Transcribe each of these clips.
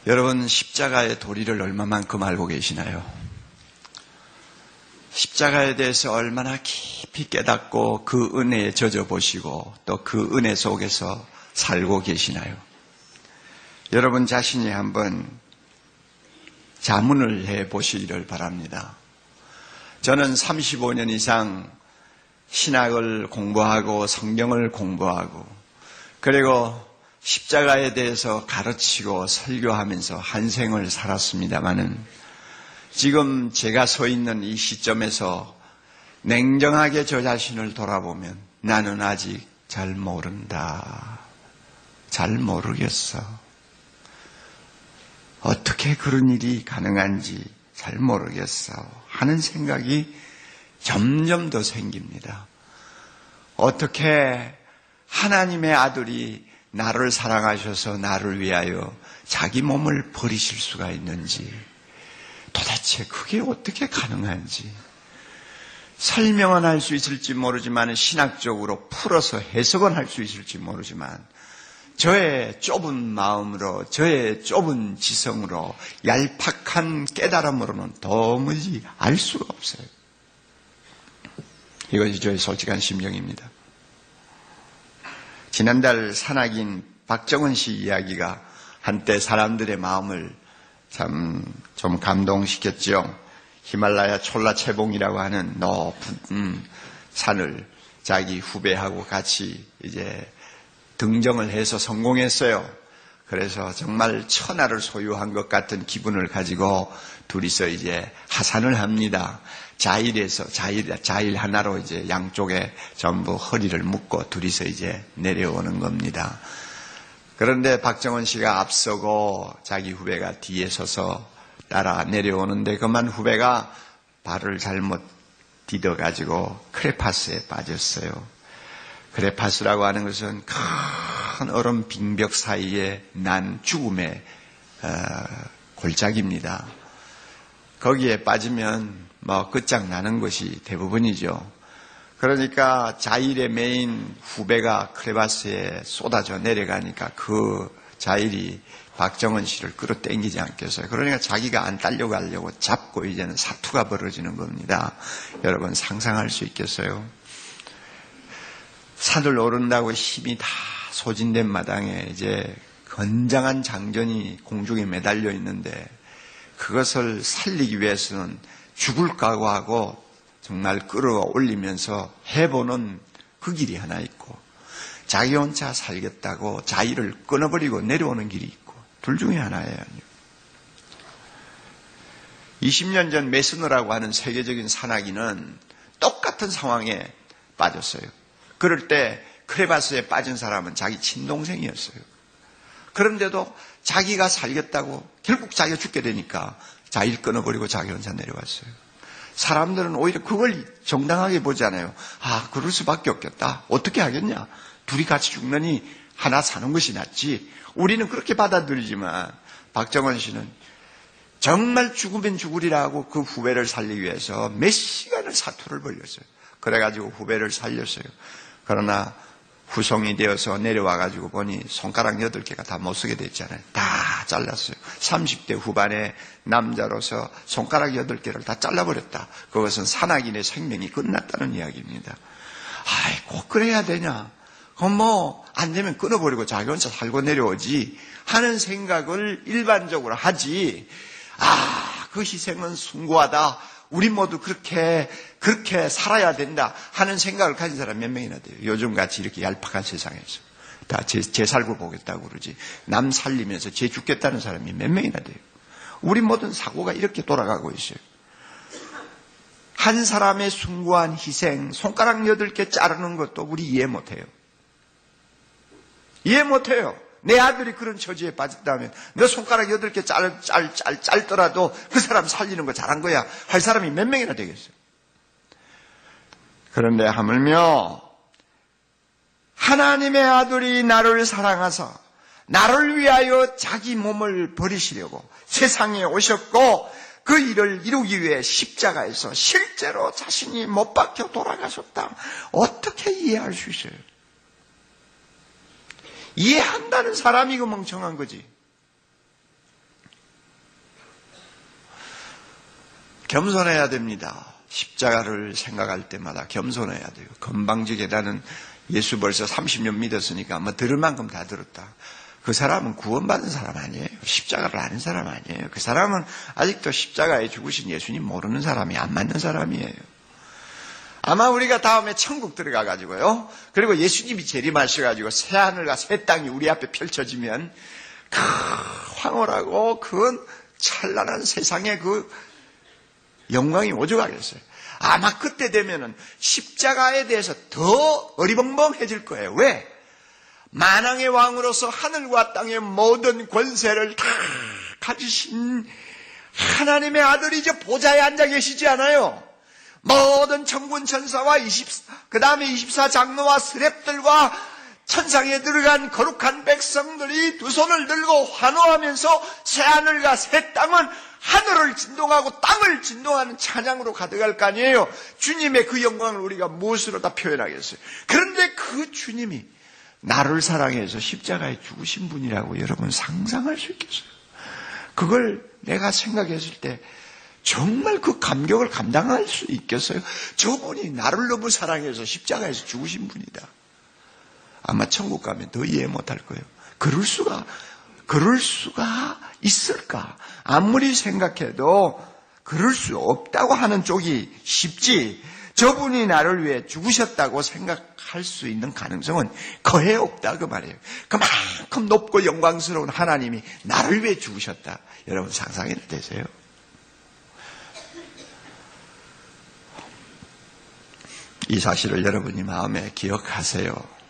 여러분, 십자가의 도리를 얼마만큼 알고 계시나요? 십자가에 대해서 얼마나 깊이 깨닫고 그 은혜에 젖어보시고 또 그 은혜 속에서 살고 계시나요? 여러분 자신이 한번 자문을 해보시기를 바랍니다. 저는 35년 이상 신학을 공부하고 성경을 공부하고 그리고 십자가에 대해서 가르치고 설교하면서 한 생을 살았습니다마는 지금 제가 서 있는 이 시점에서 냉정하게 저 자신을 돌아보면 나는 아직 잘 모른다. 잘 모르겠어. 어떻게 그런 일이 가능한지 잘 모르겠어 하는 생각이 점점 더 생깁니다. 어떻게 하나님의 아들이 나를 사랑하셔서 나를 위하여 자기 몸을 버리실 수가 있는지 도대체 그게 어떻게 가능한지 설명은 할 수 있을지 모르지만 신학적으로 풀어서 해석은 할 수 있을지 모르지만 저의 좁은 마음으로 저의 좁은 지성으로 얄팍한 깨달음으로는 도무지 알 수가 없어요. 이것이 저의 솔직한 심정입니다. 지난달 산악인 박정은 씨 이야기가 한때 사람들의 마음을 참 좀 감동시켰죠. 히말라야 촐라체봉이라고 하는 높은 산을 자기 후배하고 같이 이제 등정을 해서 성공했어요. 그래서 정말 천하를 소유한 것 같은 기분을 가지고 둘이서 이제 하산을 합니다. 자일에서 자일 하나로 이제 양쪽에 전부 허리를 묶고 둘이서 이제 내려오는 겁니다. 그런데 박정은 씨가 앞서고 자기 후배가 뒤에 서서 따라 내려오는데 그만 후배가 발을 잘못 디뎌가지고 크레파스에 빠졌어요. 크레파스라고 하는 것은 큰 얼음 빙벽 사이에 난 죽음의 골짜기입니다. 거기에 빠지면 끝장나는 것이 대부분이죠. 그러니까 자일의 메인 후배가 크레파스에 쏟아져 내려가니까 그 자일이 박정은 씨를 끌어당기지 않겠어요. 그러니까 자기가 안 딸려가려고 잡고 이제는 사투가 벌어지는 겁니다. 여러분 상상할 수 있겠어요? 산을 오른다고 힘이 다 소진된 마당에 이제 건장한 장전이 공중에 매달려 있는데 그것을 살리기 위해서는 죽을 각오하고 정말 끌어올리면서 해보는 그 길이 하나 있고 자기 혼자 살겠다고 자의를 끊어버리고 내려오는 길이 있고 둘 중에 하나예요. 20년 전 메스너라고 하는 세계적인 산악인은 똑같은 상황에 빠졌어요. 그럴 때 크레바스에 빠진 사람은 자기 친동생이었어요. 그런데도 자기가 살겠다고 결국 자기가 죽게 되니까 자의를 끊어버리고 자기 혼자 내려왔어요. 사람들은 오히려 그걸 정당하게 보잖아요. 그럴 수밖에 없겠다. 어떻게 하겠냐. 둘이 같이 죽느니 하나 사는 것이 낫지. 우리는 그렇게 받아들이지만 박정은 씨는 정말 죽으면 죽으리라고 그 후배를 살리기 위해서 몇 시간을 사투를 벌였어요. 그래가지고 후배를 살렸어요. 그러나 후송이 되어서 내려와가지고 보니 손가락 8개가 다 못 쓰게 됐잖아요. 다 잘랐어요. 30대 후반의 남자로서 손가락 8개를 다 잘라버렸다. 그것은 산악인의 생명이 끝났다는 이야기입니다. 꼭 그래야 되냐. 그럼 안 되면 끊어버리고 자기 혼자 살고 내려오지 하는 생각을 일반적으로 하지. 그 희생은 숭고하다. 우리 모두 그렇게 살아야 된다 하는 생각을 가진 사람 몇 명이나 돼요. 요즘같이 이렇게 얄팍한 세상에서. 다 제 살고 보겠다고 그러지. 남 살리면서 제 죽겠다는 사람이 몇 명이나 돼요. 우리 모든 사고가 이렇게 돌아가고 있어요. 한 사람의 숭고한 희생, 손가락 8개 자르는 것도 우리 이해 못해요. 이해 못해요. 내 아들이 그런 처지에 빠졌다면 너 손가락 8개 짧더라도 그 사람 살리는 거 잘한 거야 할 사람이 몇 명이나 되겠어요. 그런데 하물며 하나님의 아들이 나를 사랑하사 나를 위하여 자기 몸을 버리시려고 세상에 오셨고 그 일을 이루기 위해 십자가에서 실제로 자신이 못 박혀 돌아가셨다. 어떻게 이해할 수 있어요? 이해한다는 사람이 그 멍청한 거지. 겸손해야 됩니다. 십자가를 생각할 때마다 겸손해야 돼요. 건방지게 나는 예수 벌써 30년 믿었으니까 뭐 들을 만큼 다 들었다. 그 사람은 구원받은 사람 아니에요. 십자가를 아는 사람 아니에요. 그 사람은 아직도 십자가에 죽으신 예수님 모르는 사람이 안 맞는 사람이에요. 아마 우리가 다음에 천국 들어가가지고요. 그리고 예수님이 재림하셔가지고 새하늘과 새 땅이 우리 앞에 펼쳐지면 그 황홀하고 그 찬란한 세상의 그 영광이 오죽하겠어요. 아마 그때 되면은 십자가에 대해서 더 어리벙벙해질 거예요. 왜? 만왕의 왕으로서 하늘과 땅의 모든 권세를 다 가지신 하나님의 아들이 이제 보좌에 앉아 계시지 않아요? 모든 천군 천사와 그 다음에 24장로와 스랩들과 천상에 들어간 거룩한 백성들이 두 손을 들고 환호하면서 새하늘과 새 땅은 하늘을 진동하고 땅을 진동하는 찬양으로 가득할 거 아니에요. 주님의 그 영광을 우리가 무엇으로 다 표현하겠어요? 그런데 그 주님이 나를 사랑해서 십자가에 죽으신 분이라고 여러분 상상할 수 있겠어요? 그걸 내가 생각했을 때 정말 그 감격을 감당할 수 있겠어요? 저분이 나를 너무 사랑해서 십자가에서 죽으신 분이다. 아마 천국 가면 더 이해 못할 거예요. 그럴 수가 있을까? 아무리 생각해도 그럴 수 없다고 하는 쪽이 쉽지, 저분이 나를 위해 죽으셨다고 생각할 수 있는 가능성은 거의 없다 그 말이에요. 그만큼 높고 영광스러운 하나님이 나를 위해 죽으셨다. 여러분 상상이 되세요? 이 사실을 여러분이 마음에 기억하세요.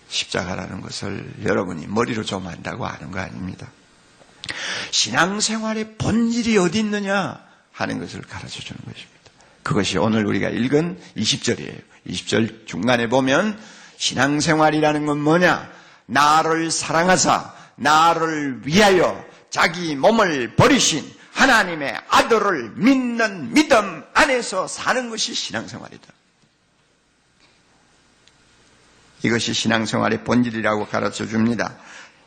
십자가라는 것을 여러분이 머리로 좀 안다고 아는 거 아닙니다. 신앙생활의 본질이 어디 있느냐 하는 것을 가르쳐 주는 것입니다. 그것이 오늘 우리가 읽은 20절이에요. 20절 중간에 보면 신앙생활이라는 건 뭐냐? 나를 사랑하사 나를 위하여 자기 몸을 버리신 하나님의 아들을 믿는 믿음 안에서 사는 것이 신앙생활이다. 이것이 신앙생활의 본질이라고 가르쳐 줍니다.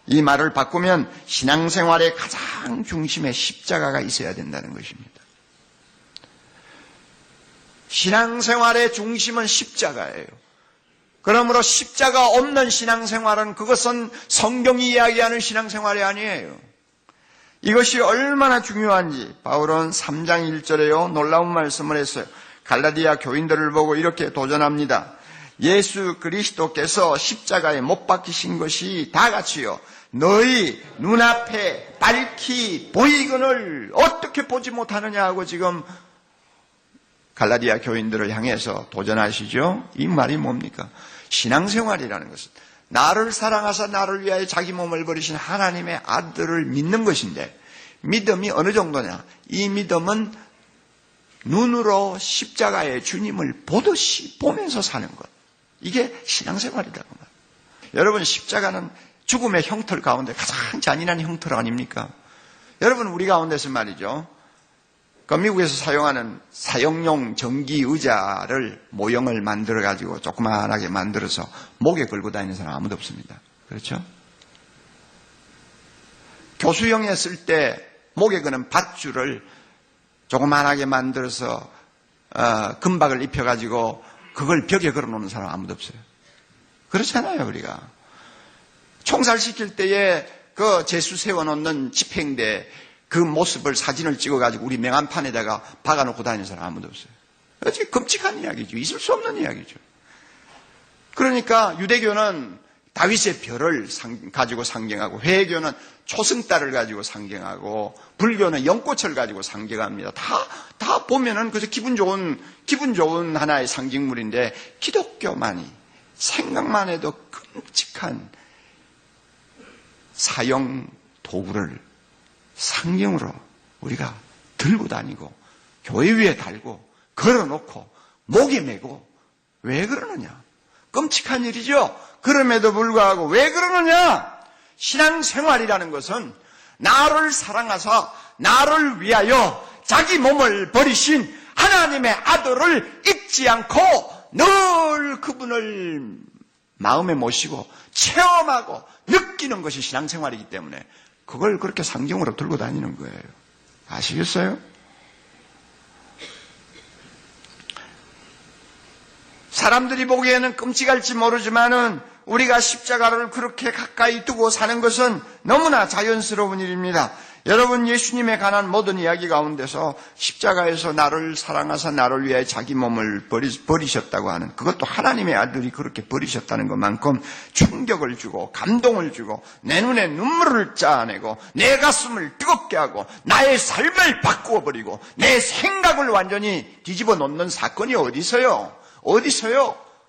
이 말을 바꾸면 신앙생활의 가장 중심에 십자가가 있어야 된다는 것입니다. 신앙생활의 중심은 십자가예요. 그러므로 십자가 없는 신앙생활은 그것은 성경이 이야기하는 신앙생활이 아니에요. 이것이 얼마나 중요한지 바울은 3장 1절에요. 놀라운 말씀을 했어요. 갈라디아 교인들을 보고 이렇게 도전합니다. 예수 그리스도께서 십자가에 못 박히신 것이 다 같이요 너희 눈앞에 밝히 보이거늘 어떻게 보지 못하느냐 하고 지금 갈라디아 교인들을 향해서 도전하시죠. 이 말이 뭡니까? 신앙생활이라는 것은 나를 사랑하사 나를 위하여 자기 몸을 버리신 하나님의 아들을 믿는 것인데, 믿음이 어느 정도냐? 이 믿음은 눈으로 십자가의 주님을 보듯이 보면서 사는 것. 이게 신앙생활이다. 여러분, 십자가는 죽음의 형틀 가운데 가장 잔인한 형틀 아닙니까? 여러분, 우리 가운데서 말이죠. 그 미국에서 사용하는 사용용 전기 의자를 모형을 만들어가지고 조그만하게 만들어서 목에 걸고 다니는 사람 아무도 없습니다. 그렇죠? 교수형에 쓸 때 목에 거는 밧줄을 조그만하게 만들어서 금박을 입혀가지고 그걸 벽에 걸어놓는 사람 아무도 없어요. 그렇잖아요, 우리가. 총살시킬 때에 그 제수 세워놓는 집행대 그 모습을 사진을 찍어가지고 우리 명함판에다가 박아놓고 다니는 사람 아무도 없어요. 어째 끔찍한 이야기죠. 있을 수 없는 이야기죠. 그러니까 유대교는 다윗의 별을 가지고 상징하고, 회교는 초승달을 가지고 상징하고, 불교는 연꽃을 가지고 상징합니다. 다 보면은 그저 기분 좋은 하나의 상징물인데, 기독교만이 생각만 해도 끔찍한 사형 도구를 상징으로 우리가 들고 다니고 교회 위에 달고 걸어놓고 목에 메고, 왜 그러느냐? 끔찍한 일이죠. 그럼에도 불구하고 왜 그러느냐? 신앙생활이라는 것은 나를 사랑하사 나를 위하여 자기 몸을 버리신 하나님의 아들을 잊지 않고 늘 그분을 마음에 모시고 체험하고 느끼는 것이 신앙생활이기 때문에 그걸 그렇게 상징으로 들고 다니는 거예요. 아시겠어요? 사람들이 보기에는 끔찍할지 모르지만은 우리가 십자가를 그렇게 가까이 두고 사는 것은 너무나 자연스러운 일입니다. 여러분, 예수님에 관한 모든 이야기 가운데서 십자가에서 나를 사랑하사 나를 위해 자기 몸을 버리셨다고 하는, 그것도 하나님의 아들이 그렇게 버리셨다는 것만큼 충격을 주고 감동을 주고 내 눈에 눈물을 짜내고 내 가슴을 뜨겁게 하고 나의 삶을 바꾸어 버리고 내 생각을 완전히 뒤집어 놓는 사건이 어디서요?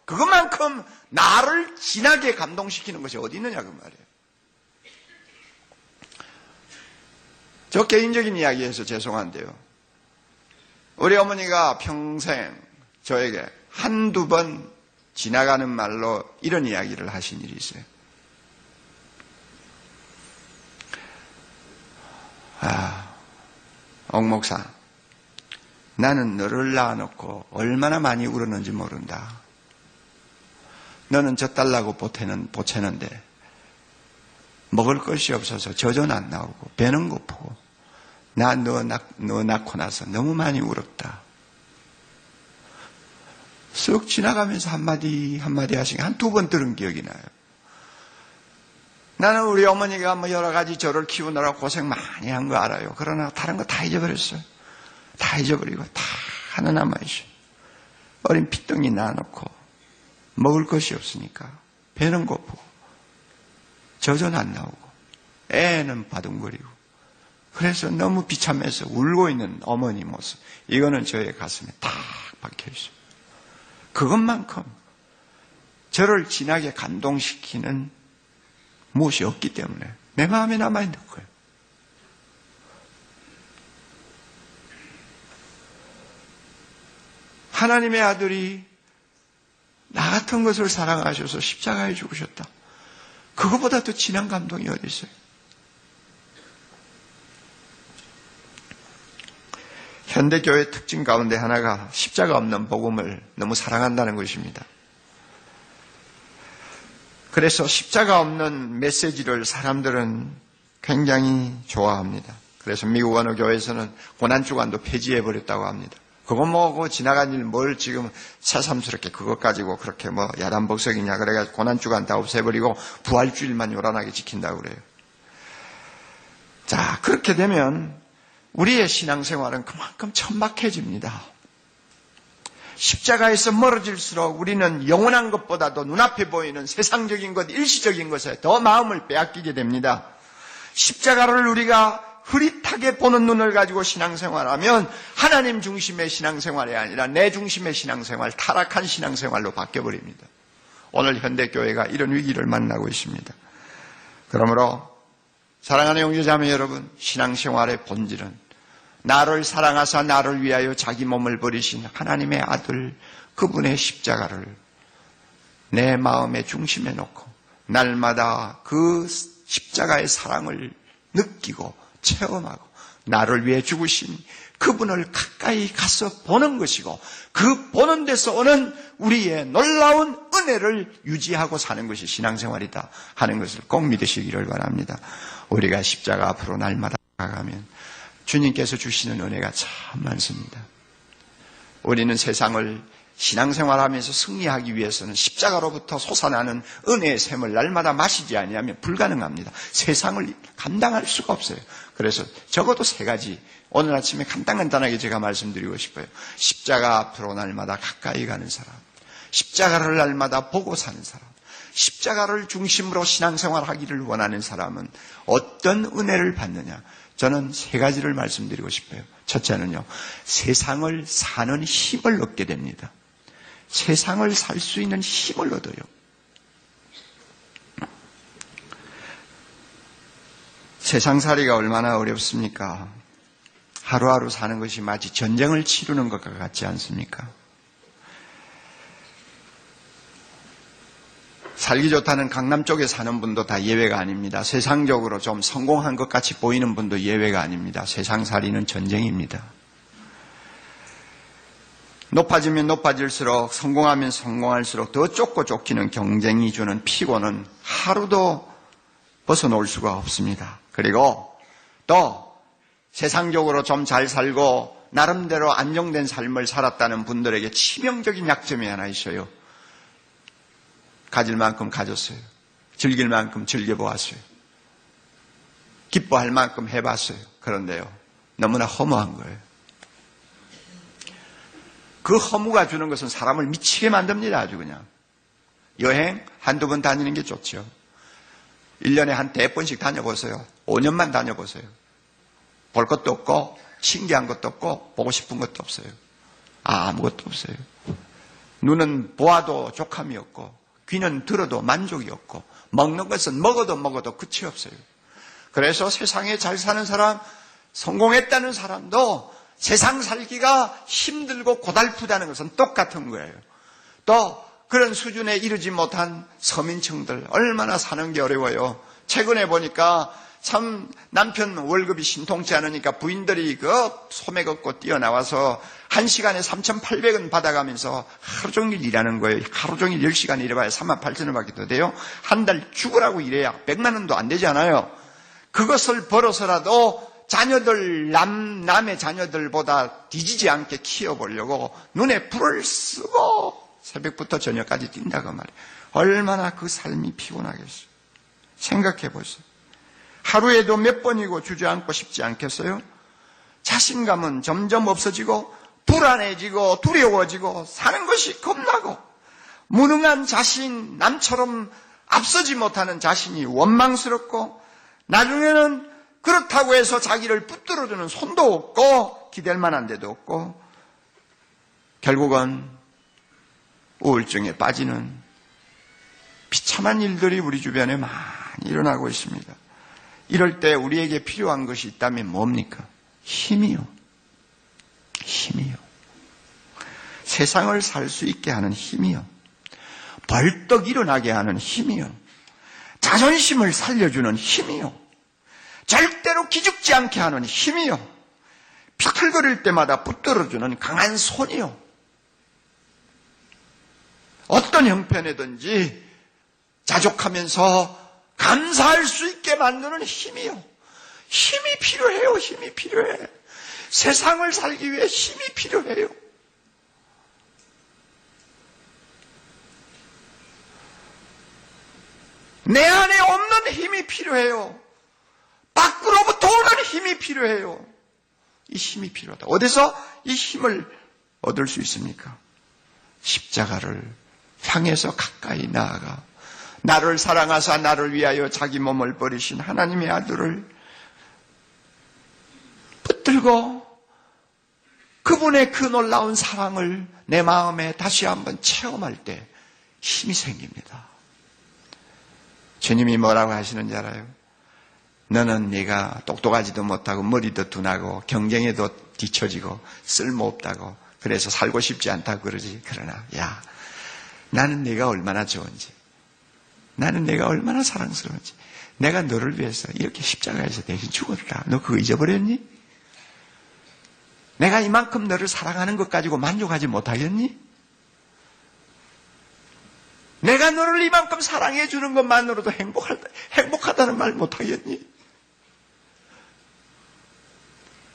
그것만큼 나를 진하게 감동시키는 것이 어디 있느냐 그 말이에요. 저 개인적인 이야기해서 죄송한데요, 우리 어머니가 평생 저에게 한두 번 지나가는 말로 이런 이야기를 하신 일이 있어요. 옥 목사, 나는 너를 낳아놓고 얼마나 많이 울었는지 모른다. 너는 젖달라고 보채는데 먹을 것이 없어서 젖은 안 나오고 배는 고프고 너 낳고 나서 너무 많이 울었다. 쓱 지나가면서 한마디 하시고 한 두 번 들은 기억이 나요. 나는 우리 어머니가 여러 가지 저를 키우느라 고생 많이 한 거 알아요. 그러나 다른 거 다 잊어버렸어요. 다 잊어버리고 다 하나 남아있어요. 어린 핏덩이 낳아놓고 먹을 것이 없으니까 배는 고프고 젖은 안 나오고 애는 바둥거리고, 그래서 너무 비참해서 울고 있는 어머니 모습, 이거는 저의 가슴에 딱 박혀있어요. 그것만큼 저를 진하게 감동시키는 무엇이 없기 때문에 내 마음에 남아있는 거예요. 하나님의 아들이 나 같은 것을 사랑하셔서 십자가에 죽으셨다. 그거보다 더 진한 감동이 어디 있어요? 현대교회의 특징 가운데 하나가 십자가 없는 복음을 너무 사랑한다는 것입니다. 그래서 십자가 없는 메시지를 사람들은 굉장히 좋아합니다. 그래서 미국 어느 교회에서는 고난주간도 폐지해버렸다고 합니다. 그거 뭐고 지나간 일 뭘 지금 새삼스럽게 그것 가지고 그렇게 야단벅석이냐, 그래가지고 고난주간 다 없애버리고 부활주일만 요란하게 지킨다고 그래요. 자, 그렇게 되면 우리의 신앙생활은 그만큼 천박해집니다. 십자가에서 멀어질수록 우리는 영원한 것보다도 눈앞에 보이는 세상적인 것, 일시적인 것에 더 마음을 빼앗기게 됩니다. 십자가를 우리가 흐릿하게 보는 눈을 가지고 신앙생활하면 하나님 중심의 신앙생활이 아니라 내 중심의 신앙생활, 타락한 신앙생활로 바뀌어버립니다. 오늘 현대교회가 이런 위기를 만나고 있습니다. 그러므로 사랑하는 형제자매 여러분, 신앙생활의 본질은 나를 사랑하사 나를 위하여 자기 몸을 버리신 하나님의 아들, 그분의 십자가를 내 마음의 중심에 놓고 날마다 그 십자가의 사랑을 느끼고 체험하고 나를 위해 죽으신 그분을 가까이 가서 보는 것이고, 그 보는 데서 오는 우리의 놀라운 은혜를 유지하고 사는 것이 신앙생활이다 하는 것을 꼭 믿으시기를 바랍니다. 우리가 십자가 앞으로 날마다 나아가면 주님께서 주시는 은혜가 참 많습니다. 우리는 세상을 신앙생활하면서 승리하기 위해서는 십자가로부터 솟아나는 은혜의 샘을 날마다 마시지 아니하면 불가능합니다. 세상을 감당할 수가 없어요. 그래서 적어도 3가지 오늘 아침에 간단하게 제가 말씀드리고 싶어요. 십자가 앞으로 날마다 가까이 가는 사람, 십자가를 날마다 보고 사는 사람, 십자가를 중심으로 신앙생활하기를 원하는 사람은 어떤 은혜를 받느냐? 저는 3가지를 말씀드리고 싶어요. 첫째는요, 세상을 사는 힘을 얻게 됩니다. 세상을 살 수 있는 힘을 얻어요. 세상살이가 얼마나 어렵습니까? 하루하루 사는 것이 마치 전쟁을 치르는 것과 같지 않습니까? 살기 좋다는 강남 쪽에 사는 분도 다 예외가 아닙니다. 세상적으로 좀 성공한 것 같이 보이는 분도 예외가 아닙니다. 세상살이는 전쟁입니다. 높아지면 높아질수록, 성공하면 성공할수록 더 쫓고 쫓기는 경쟁이 주는 피곤은 하루도 벗어놓을 수가 없습니다. 그리고 또 세상적으로 좀 잘 살고 나름대로 안정된 삶을 살았다는 분들에게 치명적인 약점이 하나 있어요. 가질 만큼 가졌어요. 즐길 만큼 즐겨보았어요. 기뻐할 만큼 해봤어요. 그런데요, 너무나 허무한 거예요. 그 허무가 주는 것은 사람을 미치게 만듭니다. 아주 그냥. 여행 한두 번 다니는 게 좋죠. 1년에 한 100번씩 다녀보세요. 5년만 다녀보세요. 볼 것도 없고 신기한 것도 없고 보고 싶은 것도 없어요. 아무것도 없어요. 눈은 보아도 족함이 없고 귀는 들어도 만족이 없고 먹는 것은 먹어도 끝이 없어요. 그래서 세상에 잘 사는 사람, 성공했다는 사람도 세상 살기가 힘들고 고달프다는 것은 똑같은 거예요. 또 그런 수준에 이르지 못한 서민층들 얼마나 사는 게 어려워요. 최근에 보니까 참 남편 월급이 신통치 않으니까 부인들이 그 소매 걷고 뛰어나와서 1시간에 3,800원 받아가면서 하루 종일 일하는 거예요. 하루 종일 10시간 일해봐야 38,000원 밖에 더 돼요. 한 달 죽으라고 일해야 100만 원도 안 되잖아요. 그것을 벌어서라도 자녀들, 남의 자녀들보다 뒤지지 않게 키워보려고 눈에 불을 쓰고 새벽부터 저녁까지 뛴다고 말이에요. 얼마나 그 삶이 피곤하겠어요. 생각해 보세요. 하루에도 몇 번이고 주저앉고 싶지 않겠어요? 자신감은 점점 없어지고 불안해지고 두려워지고 사는 것이 겁나고 무능한 자신, 남처럼 앞서지 못하는 자신이 원망스럽고 나중에는 그렇다고 해서 자기를 붙들어주는 손도 없고 기댈 만한 데도 없고 결국은 우울증에 빠지는 비참한 일들이 우리 주변에 많이 일어나고 있습니다. 이럴 때 우리에게 필요한 것이 있다면 뭡니까? 힘이요. 힘이요. 세상을 살 수 있게 하는 힘이요. 벌떡 일어나게 하는 힘이요. 자존심을 살려주는 힘이요. 절대로 기죽지 않게 하는 힘이요. 비틀거릴 때마다 붙들어주는 강한 손이요. 어떤 형편이든지 자족하면서 감사할 수 있게 만드는 힘이요. 힘이 필요해요. 힘이 필요해. 세상을 살기 위해 힘이 필요해요. 내 안에 없는 힘이 필요해요. 밖으로부터 오는 힘이 필요해요. 이 힘이 필요하다. 어디서 이 힘을 얻을 수 있습니까? 십자가를 향해서 가까이 나아가 나를 사랑하사 나를 위하여 자기 몸을 버리신 하나님의 아들을 붙들고 그분의 그 놀라운 사랑을 내 마음에 다시 한번 체험할 때 힘이 생깁니다. 주님이 뭐라고 하시는지 알아요? 너는 네가 똑똑하지도 못하고 머리도 둔하고 경쟁에도 뒤처지고 쓸모없다고 그래서 살고 싶지 않다고 그러지. 그러나 야, 나는 네가 얼마나 좋은지, 나는 내가 얼마나 사랑스러운지, 내가 너를 위해서 이렇게 십자가에서 대신 죽었다. 너 그거 잊어버렸니? 내가 이만큼 너를 사랑하는 것 가지고 만족하지 못하겠니? 내가 너를 이만큼 사랑해 주는 것만으로도 행복하다는 말 못하겠니?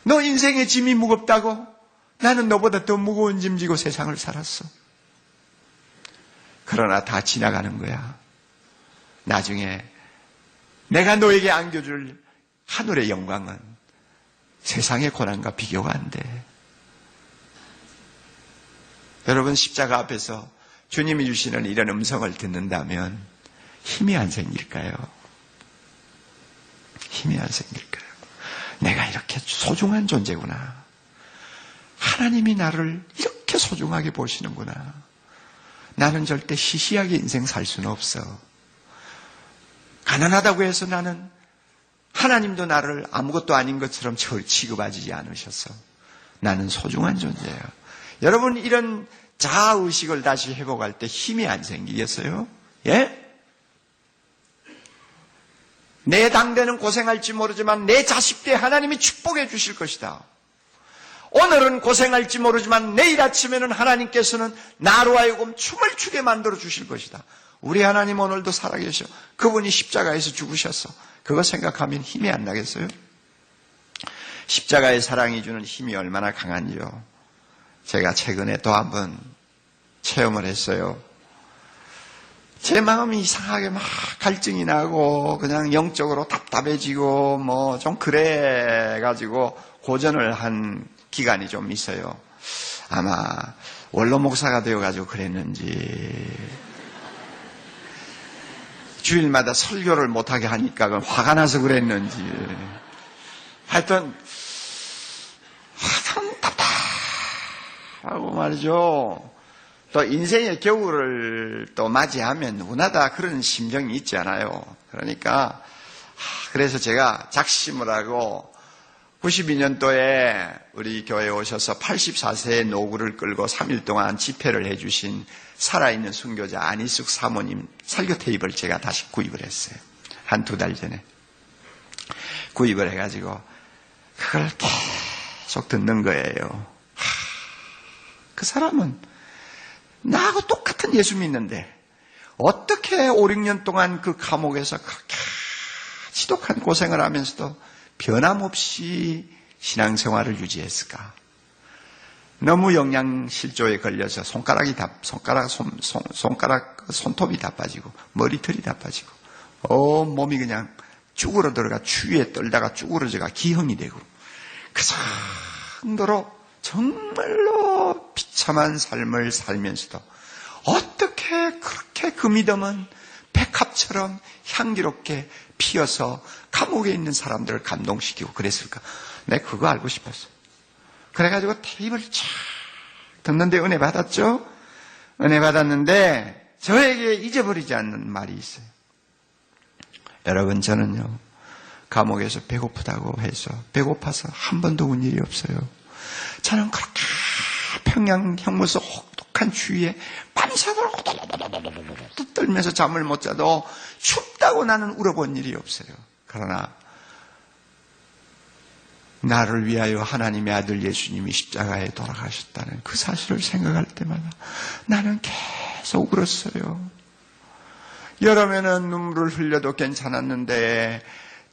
너 인생의 짐이 무겁다고? 나는 너보다 더 무거운 짐 지고 세상을 살았어. 그러나 다 지나가는 거야. 나중에 내가 너에게 안겨줄 하늘의 영광은 세상의 고난과 비교가 안 돼. 여러분, 십자가 앞에서 주님이 주시는 이런 음성을 듣는다면 힘이 안 생길까요? 힘이 안 생길까요? 내가 이렇게 소중한 존재구나. 하나님이 나를 이렇게 소중하게 보시는구나. 나는 절대 시시하게 인생 살 수는 없어. 가난하다고 해서 나는 하나님도 나를 아무것도 아닌 것처럼 취급하지 않으셔서 나는 소중한 존재예요. 여러분, 이런 자아의식을 다시 회복할 때 힘이 안 생기겠어요? 예? 내 당대는 고생할지 모르지만 내 자식 때 하나님이 축복해 주실 것이다. 오늘은 고생할지 모르지만 내일 아침에는 하나님께서는 나로 하여금 춤을 추게 만들어 주실 것이다. 우리 하나님 오늘도 살아계셔. 그분이 십자가에서 죽으셨어. 그거 생각하면 힘이 안 나겠어요? 십자가의 사랑이 주는 힘이 얼마나 강한지요. 제가 최근에 또 한 번 체험을 했어요. 제 마음이 이상하게 막 갈증이 나고 그냥 영적으로 답답해지고 뭐 좀 그래가지고 고전을 한 기간이 좀 있어요. 아마 원로 목사가 되어가지고 그랬는지 주일마다 설교를 못하게 하니까 화가 나서 그랬는지 하여튼 답답하고 말이죠. 또 인생의 겨울을 또 맞이하면 누구나 다 그런 심정이 있잖아요. 그러니까 그래서 제가 작심을 하고 92년도에 우리 교회에 오셔서 84세의 노구를 끌고 3일 동안 집회를 해주신 살아있는 순교자 안희숙 사모님 설교 테이프를 제가 다시 구입을 했어요. 한 2달 전에 구입을 해가지고 그걸 계속 듣는 거예요. 그 사람은 나하고 똑같은 예수 믿는데 어떻게 5, 6년 동안 그 감옥에서 그렇게 지독한 고생을 하면서도 변함없이 신앙생활을 유지했을까? 너무 영양실조에 걸려서 손톱이 다 빠지고 머리털이 다 빠지고 몸이 그냥 쭈그러 들어가 추위에 떨다가 쭈그러져가 기형이 되고 그 정도로 정말로 비참한 삶을 살면서도 어떻게 그렇게 그 믿음은 백합처럼 향기롭게 피어서 감옥에 있는 사람들을 감동시키고 그랬을까? 내가 그거 알고 싶었어. 그래가지고 테이프를 쫙 듣는데 은혜 받았죠? 은혜 받았는데 저에게 잊어버리지 않는 말이 있어요. 여러분, 저는요 감옥에서 배고프다고 해서 배고파서 한 번도 운 일이 없어요. 저는 그렇게 평양 형무소 혹독한 추위에 밤새도록 떨면서 잠을 못 자도 춥다고 나는 울어본 일이 없어요. 그러나 나를 위하여 하나님의 아들 예수님이 십자가에 돌아가셨다는 그 사실을 생각할 때마다 나는 계속 울었어요. 여름에는 눈물을 흘려도 괜찮았는데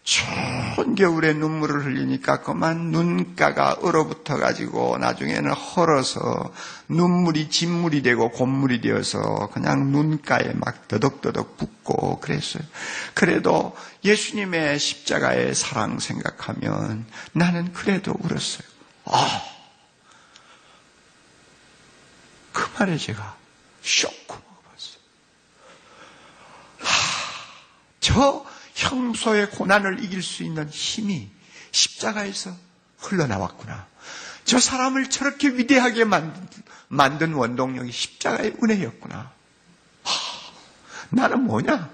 추운 겨울에 눈물을 흘리니까 그만 눈가가 얼어붙어가지고 나중에는 헐어서 눈물이 진물이 되고 곤물이 되어서 그냥 눈가에 막 더덕더덕 붓고 그랬어요. 그래도 예수님의 십자가의 사랑 생각하면 나는 그래도 울었어요. 그 말에 제가 쇼크 먹어봤어요. 저 형소의 고난을 이길 수 있는 힘이 십자가에서 흘러나왔구나. 저 사람을 저렇게 위대하게 만든 원동력이 십자가의 은혜였구나. 나는 뭐냐?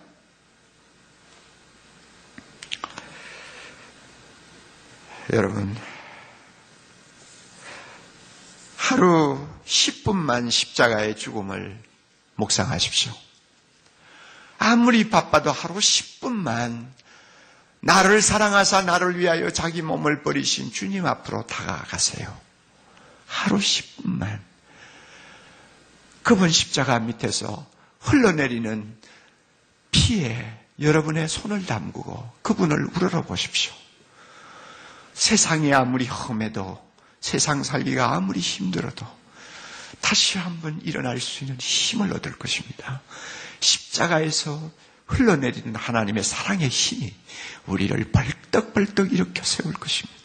여러분, 하루 10분만 십자가의 죽음을 묵상하십시오. 아무리 바빠도 하루 10분만 나를 사랑하사 나를 위하여 자기 몸을 버리신 주님 앞으로 다가가세요. 하루 10분만. 그분 십자가 밑에서 흘러내리는 피에 여러분의 손을 담그고 그분을 우러러 보십시오. 세상이 아무리 험해도 세상 살기가 아무리 힘들어도 다시 한번 일어날 수 있는 힘을 얻을 것입니다. 십자가에서 흘러내리는 하나님의 사랑의 힘이 우리를 벌떡벌떡 일으켜 세울 것입니다.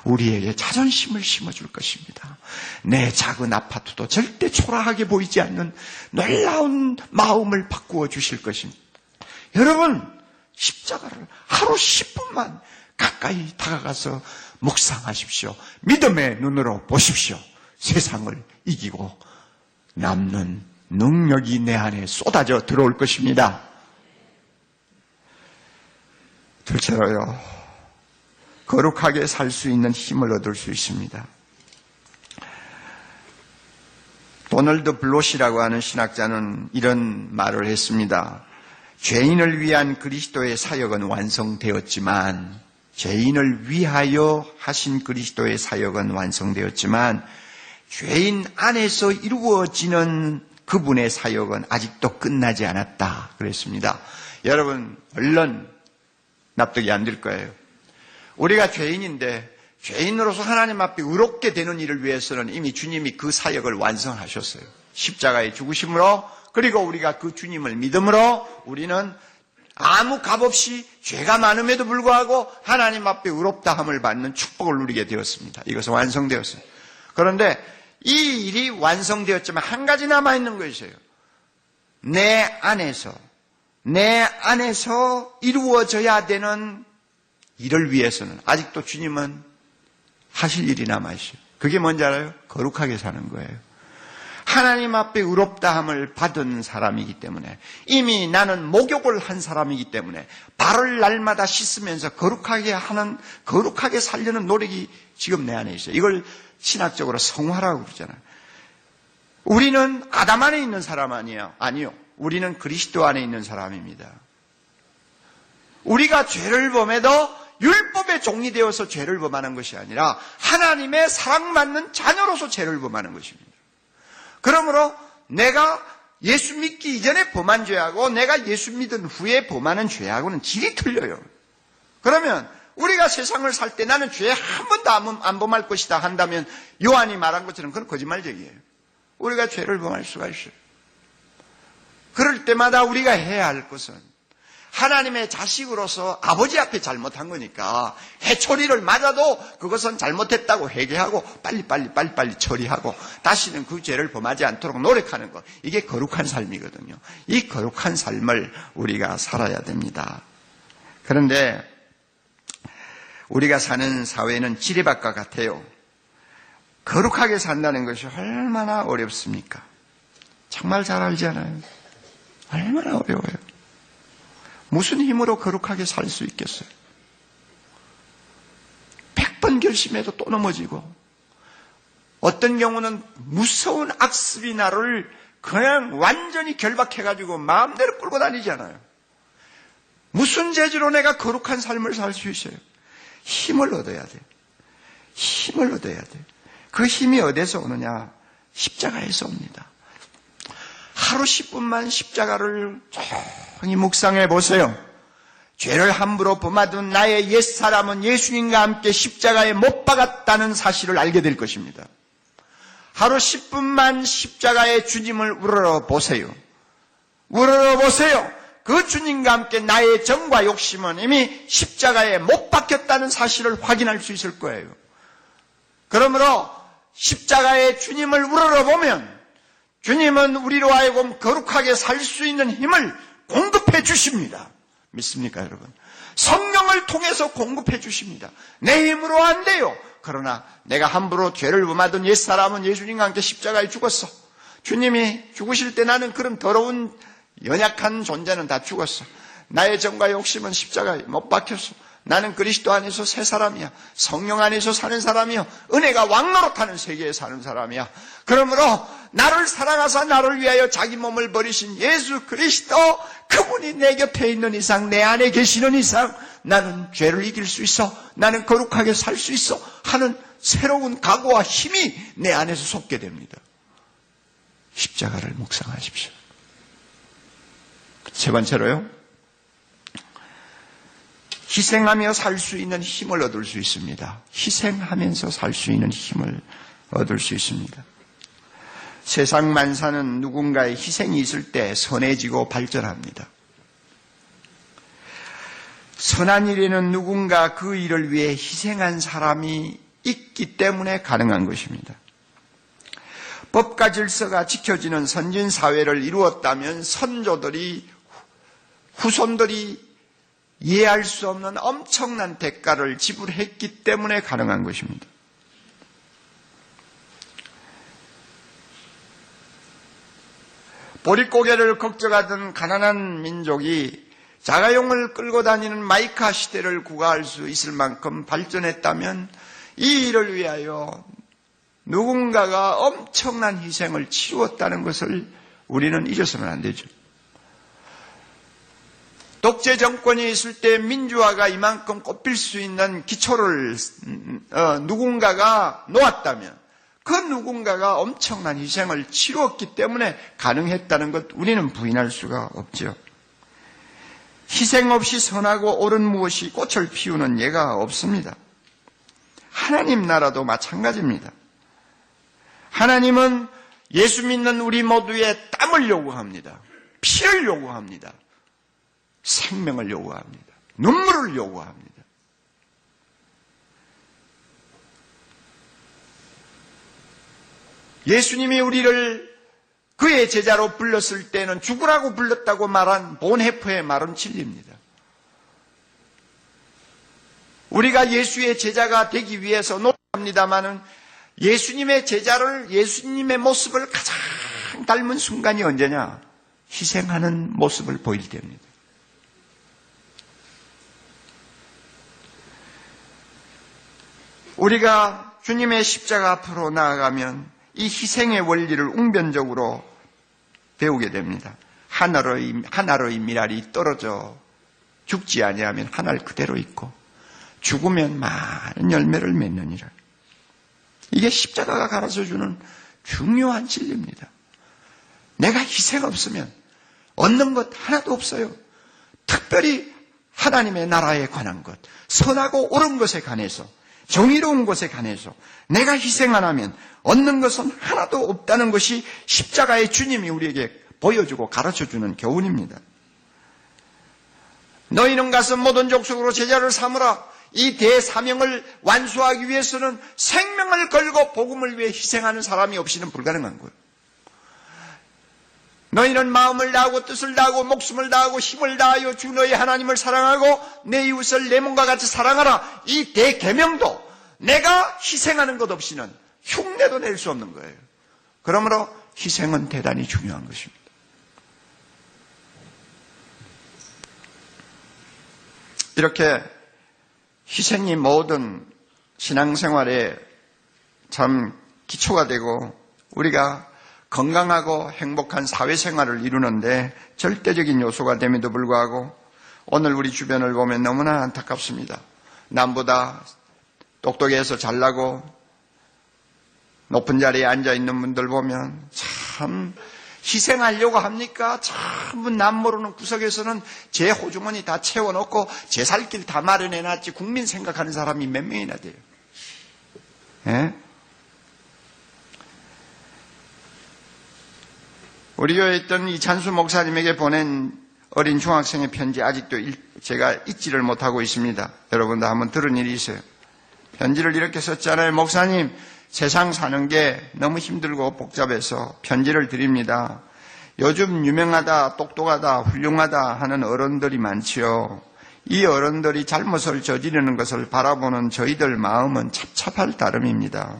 우리에게 자존심을 심어줄 것입니다. 내 작은 아파트도 절대 초라하게 보이지 않는 놀라운 마음을 바꾸어 주실 것입니다. 여러분, 십자가를 하루 10분만 가까이 다가가서 묵상하십시오. 믿음의 눈으로 보십시오. 세상을 이기고 남는 능력이 내 안에 쏟아져 들어올 것입니다. 둘째로요, 거룩하게 살 수 있는 힘을 얻을 수 있습니다. 도널드 블롯이라고 하는 신학자는 이런 말을 했습니다. 죄인을 위한 그리스도의 사역은 완성되었지만, 죄인을 위하여 하신 그리스도의 사역은 완성되었지만, 죄인 안에서 이루어지는 그분의 사역은 아직도 끝나지 않았다 그랬습니다. 여러분, 얼른 납득이 안 될 거예요. 우리가 죄인인데 죄인으로서 하나님 앞에 의롭게 되는 일을 위해서는 이미 주님이 그 사역을 완성하셨어요. 십자가의 죽으심으로 그리고 우리가 그 주님을 믿음으로 우리는 아무 값없이 죄가 많음에도 불구하고 하나님 앞에 의롭다함을 받는 축복을 누리게 되었습니다. 이것은 완성되었어요. 그런데 이 일이 완성되었지만 한 가지 남아있는 것이에요. 내 안에서 이루어져야 되는 일을 위해서는 아직도 주님은 하실 일이 남아있어요. 그게 뭔지 알아요? 거룩하게 사는 거예요. 하나님 앞에 의롭다함을 받은 사람이기 때문에, 이미 나는 목욕을 한 사람이기 때문에 발을 날마다 씻으면서 거룩하게 살려는 노력이 지금 내 안에 있어요. 이걸 신학적으로 성화라고 그러잖아요. 우리는 아담 안에 있는 사람 아니에요. 아니요. 우리는 그리스도 안에 있는 사람입니다. 우리가 죄를 범해도 율법의 종이 되어서 죄를 범하는 것이 아니라 하나님의 사랑받는 자녀로서 죄를 범하는 것입니다. 그러므로 내가 예수 믿기 이전에 범한 죄하고 내가 예수 믿은 후에 범하는 죄하고는 질이 틀려요. 그러면 우리가 세상을 살 때 나는 죄 한 번도 안 범할 것이다 한다면 요한이 말한 것처럼 그건 거짓말적이에요. 우리가 죄를 범할 수가 있어요. 그럴 때마다 우리가 해야 할 것은 하나님의 자식으로서 아버지 앞에 잘못한 거니까 해초리를 맞아도 그것은 잘못했다고 회개하고 빨리 처리하고 다시는 그 죄를 범하지 않도록 노력하는 것. 이게 거룩한 삶이거든요. 이 거룩한 삶을 우리가 살아야 됩니다. 그런데 우리가 사는 사회는 지뢰밭과 같아요. 거룩하게 산다는 것이 얼마나 어렵습니까? 정말 잘 알잖아요. 얼마나 어려워요. 무슨 힘으로 거룩하게 살 수 있겠어요? 100번 결심해도 또 넘어지고, 어떤 경우는 무서운 악습이 나를 그냥 완전히 결박해가지고 마음대로 끌고 다니잖아요. 무슨 재주로 내가 거룩한 삶을 살 수 있어요? 힘을 얻어야 돼요. 힘을 얻어야 돼요. 그 힘이 어디서 오느냐? 십자가에서 옵니다. 하루 10분만 십자가를 조용히 묵상해 보세요. 죄를 함부로 범하던 나의 옛사람은 예수님과 함께 십자가에 못 박았다는 사실을 알게 될 것입니다. 하루 10분만 십자가의 주님을 우러러 보세요. 우러러 보세요. 그 주님과 함께 나의 정과 욕심은 이미 십자가에 못 박혔다는 사실을 확인할 수 있을 거예요. 그러므로 십자가의 주님을 우러러보면 주님은 우리로 하여금 거룩하게 살 수 있는 힘을 공급해 주십니다. 믿습니까, 여러분? 성령을 통해서 공급해 주십니다. 내 힘으로 안 돼요. 그러나 내가 함부로 죄를 범하던 옛사람은 예수님과 함께 십자가에 죽었어. 주님이 죽으실 때 나는 그런 더러운 연약한 존재는 다 죽었어. 나의 정과 욕심은 십자가에 못 박혔어. 나는 그리스도 안에서 새 사람이야. 성령 안에서 사는 사람이야. 은혜가 왕노릇하는 세계에 사는 사람이야. 그러므로 나를 사랑하사 나를 위하여 자기 몸을 버리신 예수 그리스도, 그분이 내 곁에 있는 이상, 내 안에 계시는 이상 나는 죄를 이길 수 있어, 나는 거룩하게 살 수 있어 하는 새로운 각오와 힘이 내 안에서 솟게 됩니다. 십자가를 묵상하십시오. 세 번째로요, 희생하며 살 수 있는 힘을 얻을 수 있습니다. 희생하면서 살 수 있는 힘을 얻을 수 있습니다. 세상 만사는 누군가의 희생이 있을 때 선해지고 발전합니다. 선한 일에는 누군가 그 일을 위해 희생한 사람이 있기 때문에 가능한 것입니다. 법과 질서가 지켜지는 선진 사회를 이루었다면 선조들이, 후손들이 이해할 수 없는 엄청난 대가를 지불했기 때문에 가능한 것입니다. 보릿고개를 걱정하던 가난한 민족이 자가용을 끌고 다니는 마이카 시대를 구가할 수 있을 만큼 발전했다면 이 일을 위하여 누군가가 엄청난 희생을 치루었다는 것을 우리는 잊어서는 안 되죠. 독재 정권이 있을 때 민주화가 이만큼 꽃필 수 있는 기초를 누군가가 놓았다면 그 누군가가 엄청난 희생을 치루었기 때문에 가능했다는 것, 우리는 부인할 수가 없죠. 희생 없이 선하고 옳은 무엇이 꽃을 피우는 예가 없습니다. 하나님 나라도 마찬가지입니다. 하나님은 예수 믿는 우리 모두의 땀을 요구합니다. 피를 요구합니다. 생명을 요구합니다. 눈물을 요구합니다. 예수님이 우리를 그의 제자로 불렀을 때는 죽으라고 불렀다고 말한 본헤프의 말은 진리입니다. 우리가 예수의 제자가 되기 위해서 노력합니다마는 예수님의 제자를, 예수님의 모습을 가장 닮은 순간이 언제냐? 희생하는 모습을 보일 때입니다. 우리가 주님의 십자가 앞으로 나아가면 이 희생의 원리를 웅변적으로 배우게 됩니다. 하나로의 미랄이 떨어져 죽지 아니하면 하늘 그대로 있고 죽으면 많은 열매를 맺느니라. 이게 십자가가 가르쳐주는 중요한 진리입니다. 내가 희생 없으면 얻는 것 하나도 없어요. 특별히 하나님의 나라에 관한 것, 선하고 옳은 것에 관해서, 정의로운 것에 관해서 내가 희생 안 하면 얻는 것은 하나도 없다는 것이 십자가의 주님이 우리에게 보여주고 가르쳐주는 교훈입니다. 너희는 가서 모든 족속으로 제자를 삼으라. 이 대사명을 완수하기 위해서는 생명을 걸고 복음을 위해 희생하는 사람이 없이는 불가능한 거예요. 너희는 마음을 다하고 뜻을 다하고 목숨을 다하고 힘을 다하여 주 너희 하나님을 사랑하고 내 이웃을 내 몸과 같이 사랑하라. 이 대계명도 내가 희생하는 것 없이는 흉내도 낼 수 없는 거예요. 그러므로 희생은 대단히 중요한 것입니다. 이렇게 희생이 모든 신앙생활에 참 기초가 되고 우리가 건강하고 행복한 사회생활을 이루는데 절대적인 요소가 됨에도 불구하고 오늘 우리 주변을 보면 너무나 안타깝습니다. 남보다 똑똑해서 잘나고 높은 자리에 앉아있는 분들 보면 참 희생하려고 합니까? 전부 남 모르는 구석에서는 제 호주머니 다 채워놓고 제 살 길 다 마련해놨지 국민 생각하는 사람이 몇 명이나 돼요. 예? 우리 교회에 있던 이찬수 목사님에게 보낸 어린 중학생의 편지 아직도 제가 잊지를 못하고 있습니다. 여러분도 한번 들은 일이 있어요. 편지를 이렇게 썼잖아요. 목사님, 세상 사는 게 너무 힘들고 복잡해서 편지를 드립니다. 요즘 유명하다, 똑똑하다, 훌륭하다 하는 어른들이 많지요. 이 어른들이 잘못을 저지르는 것을 바라보는 저희들 마음은 찹찹할 따름입니다.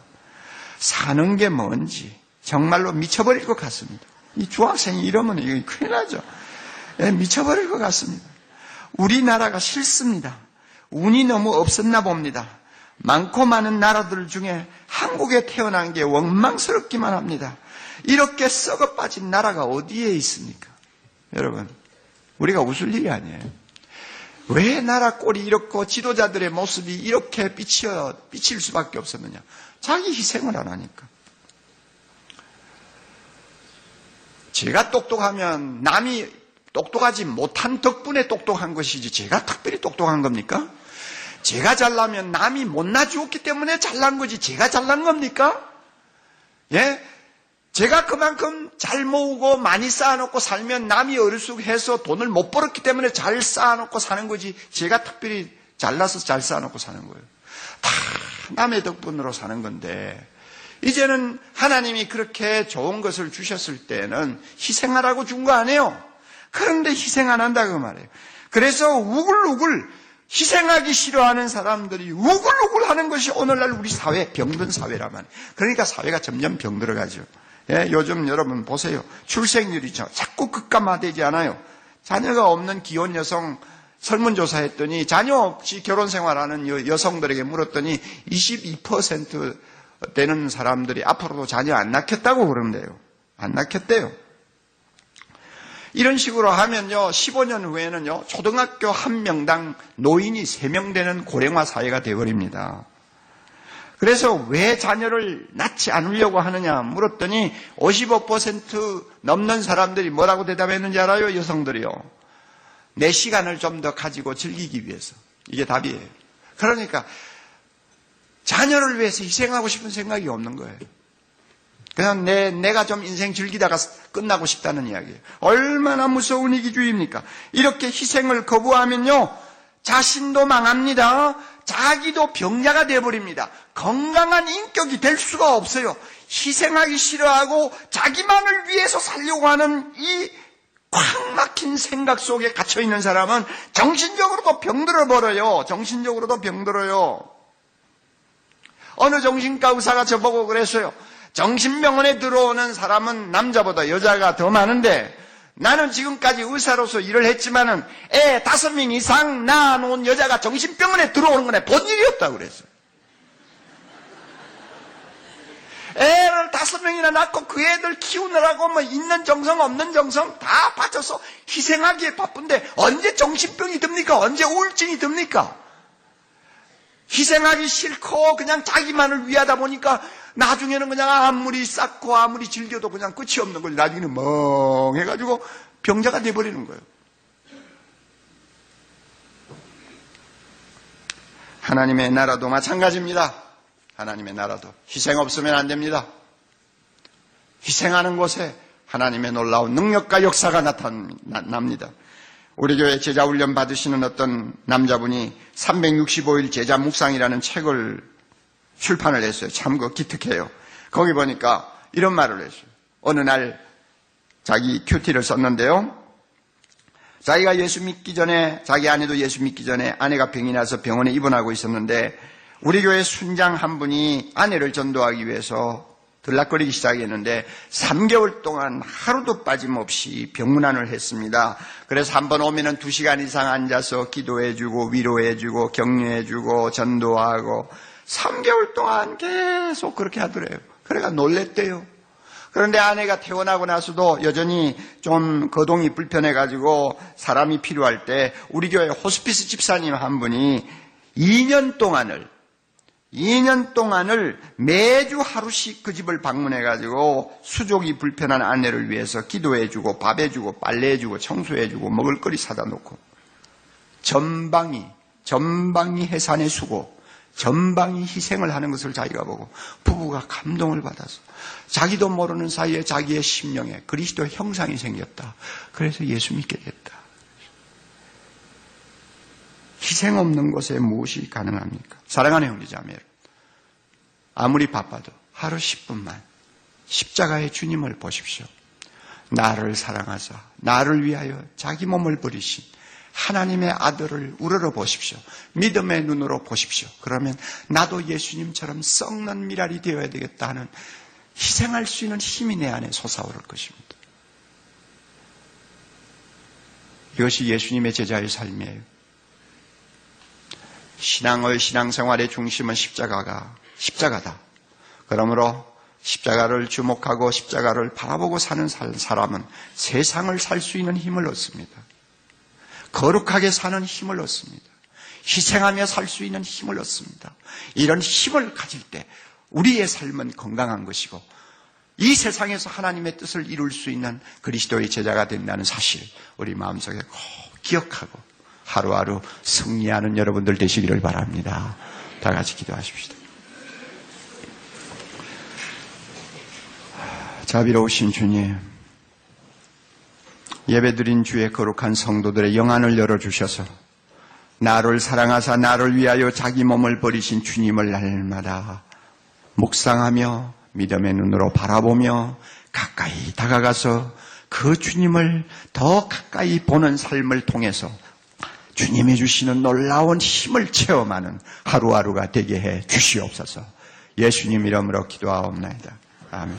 사는 게 뭔지 정말로 미쳐버릴 것 같습니다. 이 중학생이 이러면 이거 큰일 나죠. 예, 미쳐버릴 것 같습니다. 우리나라가 싫습니다. 운이 너무 없었나 봅니다. 많고 많은 나라들 중에 한국에 태어난 게 원망스럽기만 합니다. 이렇게 썩어 빠진 나라가 어디에 있습니까? 여러분, 우리가 웃을 일이 아니에요. 왜 나라 꼴이 이렇고 지도자들의 모습이 이렇게 비칠 수밖에 없었느냐? 자기 희생을 안 하니까. 제가 똑똑하면 남이 똑똑하지 못한 덕분에 똑똑한 것이지 제가 특별히 똑똑한 겁니까? 제가 잘나면 남이 못나 주었기 때문에 잘난 거지 제가 잘난 겁니까? 예? 제가 그만큼 잘 모으고 많이 쌓아놓고 살면 남이 어리숙해서 돈을 못 벌었기 때문에 잘 쌓아놓고 사는 거지 제가 특별히 잘나서 잘 쌓아놓고 사는 거예요. 다 남의 덕분으로 사는 건데 이제는 하나님이 그렇게 좋은 것을 주셨을 때는 희생하라고 준 거 아니에요. 그런데 희생 안 한다고 말해요. 그래서 우글우글 희생하기 싫어하는 사람들이 우글우글 하는 것이 오늘날 우리 사회, 병든 사회란 말이에요. 그러니까 사회가 점점 병들어가죠. 예, 요즘 여러분 보세요. 출생률이 자꾸 급감화되지 않아요. 자녀가 없는 기혼 여성 설문조사했더니 자녀 없이 결혼 생활하는 여성들에게 물었더니 22% 되는 사람들이 앞으로도 자녀 안 낳겠다고 그러는데요. 안 낳겠대요. 이런 식으로 하면요, 15년 후에는요, 초등학교 한 명당 노인이 3명 되는 고령화 사회가 되어버립니다. 그래서 왜 자녀를 낳지 않으려고 하느냐 물었더니 55% 넘는 사람들이 뭐라고 대답했는지 알아요? 여성들이요. 내 시간을 좀 더 가지고 즐기기 위해서. 이게 답이에요. 그러니까 자녀를 위해서 희생하고 싶은 생각이 없는 거예요. 그냥 내가 좀 인생 즐기다가 끝나고 싶다는 이야기예요. 얼마나 무서운 이기주의입니까? 이렇게 희생을 거부하면요, 자신도 망합니다. 자기도 병자가 되어버립니다. 건강한 인격이 될 수가 없어요. 희생하기 싫어하고 자기만을 위해서 살려고 하는 이 꽉 막힌 생각 속에 갇혀있는 사람은 정신적으로도 병들어 버려요. 정신적으로도 병들어요. 어느 정신과 의사가 저보고 그랬어요. 정신병원에 들어오는 사람은 남자보다 여자가 더 많은데 나는 지금까지 의사로서 일을 했지만은 애 5명 이상 낳아놓은 여자가 정신병원에 들어오는 건 본 일이 없다고 그랬어요. 애를 5명이나 낳고 그 애들 키우느라고 뭐 있는 정성 없는 정성 다 바쳐서 희생하기에 바쁜데 언제 정신병이 듭니까? 언제 우울증이 듭니까? 희생하기 싫고 그냥 자기만을 위하다 보니까 나중에는 그냥 아무리 쌓고 아무리 즐겨도 그냥 끝이 없는 거예요. 나중에는 멍해가지고 병자가 돼버리는 거예요. 하나님의 나라도 마찬가지입니다. 하나님의 나라도 희생 없으면 안 됩니다. 희생하는 곳에 하나님의 놀라운 능력과 역사가 나타납니다. 우리 교회 제자훈련 받으시는 어떤 남자분이 365일 제자 묵상이라는 책을 출판을 했어요. 참 기특해요. 거기 보니까 이런 말을 했어요. 어느 날 자기 큐티를 썼는데요. 자기가 예수 믿기 전에, 자기 아내도 예수 믿기 전에 아내가 병이 나서 병원에 입원하고 있었는데 우리 교회 순장 한 분이 아내를 전도하기 위해서 들락거리기 시작했는데 3개월 동안 하루도 빠짐없이 병문안을 했습니다. 그래서 한번 오면은 2시간 이상 앉아서 기도해주고 위로해주고 격려해주고 전도하고 3개월 동안 계속 그렇게 하더래요. 그래가 놀랬대요. 그런데 아내가 퇴원하고 나서도 여전히 좀 거동이 불편해가지고 사람이 필요할 때 우리 교회 호스피스 집사님 한 분이 2년 동안을 매주 하루씩 그 집을 방문해가지고 수족이 불편한 아내를 위해서 기도해주고 밥해주고 빨래해주고 청소해주고 먹을거리 사다 놓고 전방위 해산의 수고, 전방위 희생을 하는 것을 자기가 보고 부부가 감동을 받아서 자기도 모르는 사이에 자기의 심령에 그리스도의 형상이 생겼다. 그래서 예수 믿게 됐다. 희생 없는 곳에 무엇이 가능합니까? 사랑하는 형제자매 여러분, 아무리 바빠도 하루 10분만 십자가의 주님을 보십시오. 나를 사랑하사 나를 위하여 자기 몸을 버리신 하나님의 아들을 우러러 보십시오. 믿음의 눈으로 보십시오. 그러면 나도 예수님처럼 썩는 미랄이 되어야 되겠다 하는 희생할 수 있는 힘이 내 안에 솟아오를 것입니다. 이것이 예수님의 제자의 삶이에요. 신앙생활의 중심은 십자가다. 그러므로 십자가를 주목하고 십자가를 바라보고 사는 사람은 세상을 살 수 있는 힘을 얻습니다. 거룩하게 사는 힘을 얻습니다. 희생하며 살 수 있는 힘을 얻습니다. 이런 힘을 가질 때 우리의 삶은 건강한 것이고 이 세상에서 하나님의 뜻을 이룰 수 있는 그리스도의 제자가 된다는 사실 우리 마음속에 꼭 기억하고 하루하루 승리하는 여러분들 되시기를 바랍니다. 다 같이 기도하십시다. 자비로우신 주님, 예배드린 주의 거룩한 성도들의 영안을 열어주셔서 나를 사랑하사 나를 위하여 자기 몸을 버리신 주님을 날마다 묵상하며 믿음의 눈으로 바라보며 가까이 다가가서 그 주님을 더 가까이 보는 삶을 통해서 주님이 주시는 놀라운 힘을 체험하는 하루하루가 되게 해 주시옵소서. 예수님 이름으로 기도하옵나이다. 아멘.